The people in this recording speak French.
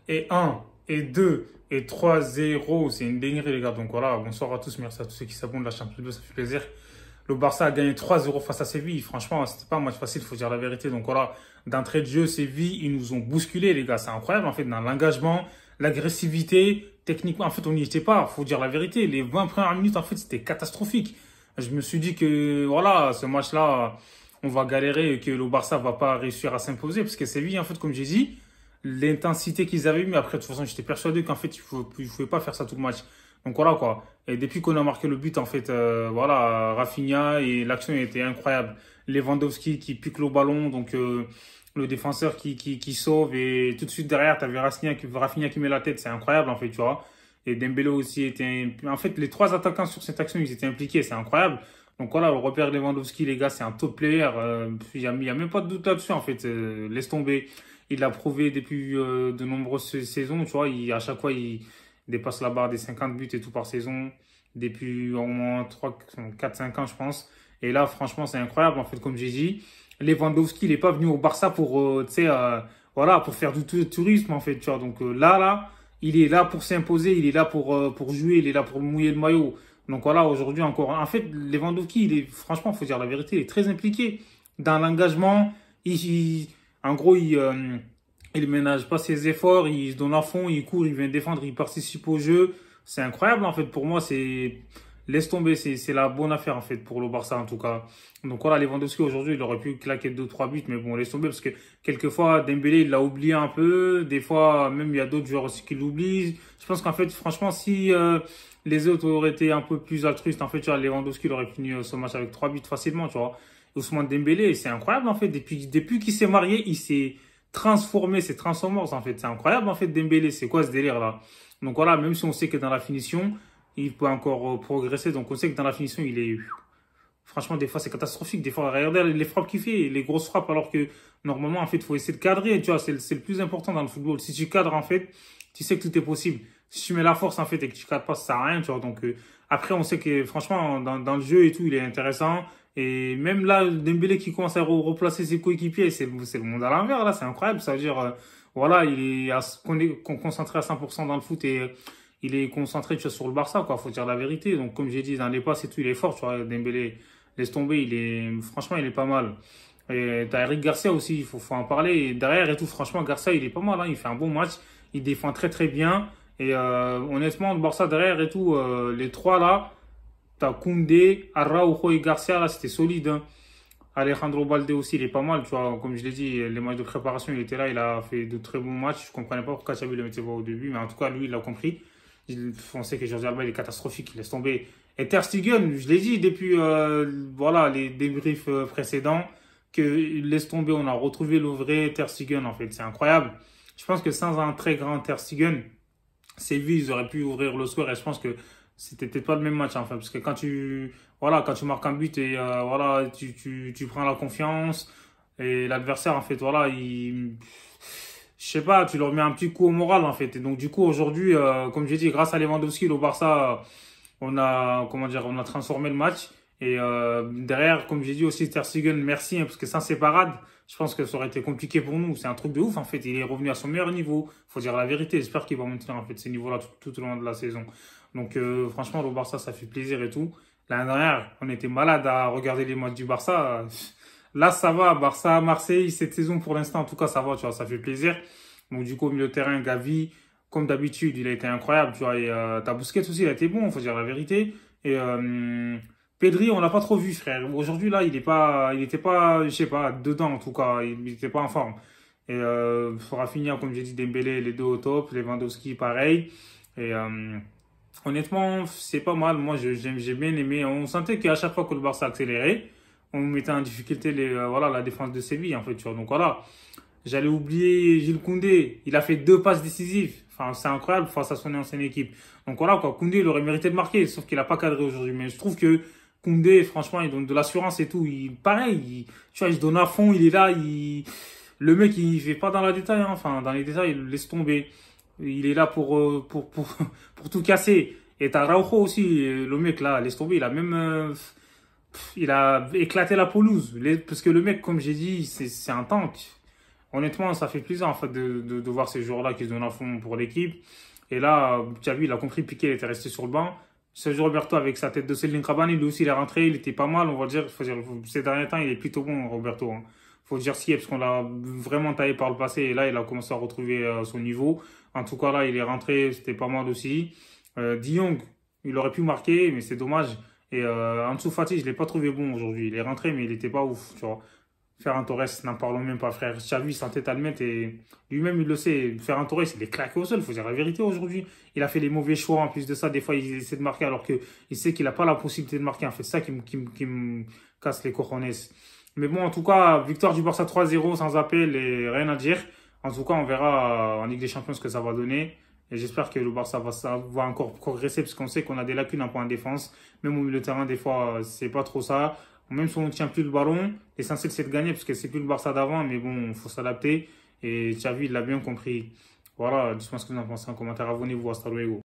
Et un et 2 et 3-0, c'est une dinguerie, les gars. Donc voilà, bonsoir à tous. Merci à tous ceux qui s'abonnent. La Champions League, ça fait plaisir. Le Barça a gagné 3-0 face à Séville. Franchement, c'était pas un match facile, faut dire la vérité. Donc voilà, d'entrée de jeu, Séville, ils nous ont bousculé, les gars. C'est incroyable, en fait, dans l'engagement, l'agressivité. Techniquement, en fait, on n'y était pas, faut dire la vérité. Les 20 premières minutes, en fait, c'était catastrophique. Je me suis dit que, voilà, ce match-là, on va galérer et que le Barça va pas réussir à s'imposer. Parce que Séville, en fait, comme j'ai dit, l'intensité qu'ils avaient mis, après, de toute façon, j'étais persuadé qu'en fait, il ne pouvait pas faire ça tout le match. Donc voilà quoi. Et depuis qu'on a marqué le but, en fait, voilà, Rafinha et l'action était incroyable. Lewandowski qui pique le ballon, donc le défenseur qui sauve et tout de suite derrière, tu avais Rafinha qui met la tête, c'est incroyable en fait, tu vois. Et Dembélé aussi était... En fait, les trois attaquants sur cette action, ils étaient impliqués, c'est incroyable. Donc voilà, le repère Lewandowski, les gars, c'est un top player. Il y a même pas de doute là-dessus en fait. Laisse tomber. Il l'a prouvé depuis de nombreuses saisons, tu vois. À chaque fois, il dépasse la barre des 50 buts et tout par saison, depuis au moins 4-5 ans, je pense. Et là, franchement, c'est incroyable, en fait, comme j'ai dit. Lewandowski, il n'est pas venu au Barça pour, tu sais, voilà, pour faire du tourisme, en fait, tu vois. Donc là, il est là pour s'imposer, il est là pour jouer, il est là pour mouiller le maillot. Donc voilà, aujourd'hui encore. En fait, Lewandowski, franchement, il faut dire la vérité, il est très impliqué dans l'engagement. En gros, il ménage pas ses efforts, il se donne à fond, il court, il vient défendre, il participe au jeu. C'est incroyable en fait. Pour moi, laisse tomber, c'est la bonne affaire en fait pour le Barça en tout cas. Donc voilà, Lewandowski aujourd'hui, il aurait pu claquer deux trois buts, mais bon, laisse tomber parce que quelquefois Dembélé il l'a oublié un peu. Des fois, même il y a d'autres joueurs aussi qui l'oublient. Je pense qu'en fait, franchement, si les autres auraient été un peu plus altruistes, en fait, tu vois, Lewandowski il aurait fini ce match avec 3 buts facilement, tu vois. Ousmane Dembélé, c'est incroyable en fait. Depuis qu'il s'est marié, il s'est transformé, c'est Transformers en fait. C'est incroyable en fait Dembélé, c'est quoi ce délire là? Donc voilà, même si on sait que dans la finition, il peut encore progresser. Donc on sait que dans la finition, il est... Franchement, des fois, c'est catastrophique. Des fois, regardez les frappes qu'il fait, les grosses frappes, alors que normalement, en fait, il faut essayer de cadrer. Tu vois, c'est le plus important dans le football. Si tu cadres, en fait, tu sais que tout est possible. Si tu mets la force, en fait, et que tu cadres pas, ça sert à rien, tu vois. Donc, après, on sait que, franchement, dans le jeu et tout, il est intéressant. Et même là, Dembélé qui commence à replacer ses coéquipiers, c'est le monde à l'envers, là. C'est incroyable. Ça veut dire, voilà, il est concentré à 100% dans le foot et il est concentré, tu vois, sur le Barça, quoi. Faut dire la vérité. Donc, comme j'ai dit, dans les passes et tout, il est fort, tu vois, Dembélé. Laisse tomber, franchement, il est pas mal. Et t'as Eric Garcia aussi, faut en parler. Et derrière et tout, franchement, Garcia, il est pas mal, hein. Il fait un bon match. Il défend très, très bien. Et honnêtement, le Barça derrière et tout, les trois là, t'as Koundé, Araujo et Garcia, là, c'était solide, hein. Alejandro Balde aussi, il est pas mal, tu vois. Comme je l'ai dit, les matchs de préparation, il était là, il a fait de très bons matchs. Je comprenais pas pourquoi Xavi le mettait pas au début, mais en tout cas, lui, il a compris. On sait que Jordi Alba, il est catastrophique, il laisse tomber. Et Ter Stegen, je l'ai dit depuis voilà, les débriefs précédents, que laisse tomber, on a retrouvé le vrai Ter Stegen, en fait. C'est incroyable. Je pense que sans un très grand Ter Stegen, Séville, ils auraient pu ouvrir le score et je pense que c'était peut-être pas le même match, enfin, parce que voilà, quand tu marques un but et voilà, tu prends la confiance et l'adversaire, en fait, voilà, je sais pas, tu leur mets un petit coup au moral, en fait. Et donc, du coup, aujourd'hui, comme j'ai dit, grâce à Lewandowski, le Barça, comment dire, on a transformé le match. Et derrière, comme j'ai dit aussi, Ter Stegen, merci, hein, parce que sans ses parades, je pense que ça aurait été compliqué pour nous. C'est un truc de ouf, en fait. Il est revenu à son meilleur niveau. Faut dire la vérité. J'espère qu'il va maintenir, en fait, ces niveaux-là tout au long de la saison. Donc, franchement, le Barça, ça fait plaisir et tout. L'année dernière, on était malade à regarder les matchs du Barça. Là, ça va. Barça, Marseille, cette saison, pour l'instant, en tout cas, ça va, tu vois, ça fait plaisir. Donc, du coup, au milieu de terrain, Gavi, comme d'habitude, il a été incroyable, tu vois. Et t'as Busquets aussi, il a été bon, faut dire la vérité. Et Pedri, on l'a pas trop vu, frère. Aujourd'hui, là, il était pas, je sais pas, dedans, en tout cas. Il était pas en forme. Et Rafinha, comme j'ai dit, Dembélé, les deux au top. Lewandowski, pareil. Et honnêtement, c'est pas mal. Moi, j'ai bien aimé. On sentait qu'à chaque fois que le Barça accélérait, on mettait en difficulté voilà, la défense de Séville, en fait, tu vois. Donc voilà. J'allais oublier Jules Koundé. Il a fait deux passes décisives. Enfin, c'est incroyable face à son ancienne équipe. Donc voilà, quoi. Koundé, il aurait mérité de marquer, sauf qu'il a pas cadré aujourd'hui. Mais je trouve que Koundé, franchement, il donne de l'assurance et tout. Pareil, tu vois, il se donne à fond, il est là, le mec, il fait pas dans la détail, hein. Enfin, dans les détails, il laisse tomber. Il est là pour tout casser. Et t'as Araujo aussi, le mec là, laisse tomber, il a éclaté la pelouse. Parce que le mec, comme j'ai dit, c'est un tank. honnêtement, ça fait plaisir en fait de voir ces joueurs-là qui se donnent à fond pour l'équipe. Et là, tu as vu, il a compris, Piqué, il était resté sur le banc. Sergio Roberto, avec sa tête de Céline Cabane, lui aussi, il est rentré, il était pas mal, on va dire. Faut dire, ces derniers temps, il est plutôt bon, Roberto, hein. Faut dire ce qui est, parce qu'on l'a vraiment taillé par le passé. Et là, il a commencé à retrouver son niveau. En tout cas, là, il est rentré, c'était pas mal aussi. De Jong, il aurait pu marquer, mais c'est dommage. Et Ansu Fati, je l'ai pas trouvé bon aujourd'hui. Il est rentré, mais il était pas ouf, tu vois. Ferran Torres, n'en parlons même pas, frère. Xavi, sa tête à le mettre et lui-même, il le sait. Ferran Torres, il est claqué au sol, il faut dire la vérité aujourd'hui. Il a fait les mauvais choix. En plus de ça, des fois, il essaie de marquer alors qu'il sait qu'il n'a pas la possibilité de marquer. En fait, c'est ça qui me casse les cojones. Mais bon, en tout cas, victoire du Barça 3-0 sans appel et rien à dire. En tout cas, on verra en Ligue des Champions ce que ça va donner. Et j'espère que le Barça va encore progresser parce qu'on sait qu'on a des lacunes en point de défense. Même au milieu de terrain, des fois, c'est pas trop ça. Même si on ne tient plus le ballon, l'essentiel c'est de gagner parce que c'est plus le Barça d'avant. Mais bon, il faut s'adapter. Et Xavi, il l'a bien compris. Voilà, dites-moi ce que vous en pensez en commentaire. Abonnez-vous, hasta luego.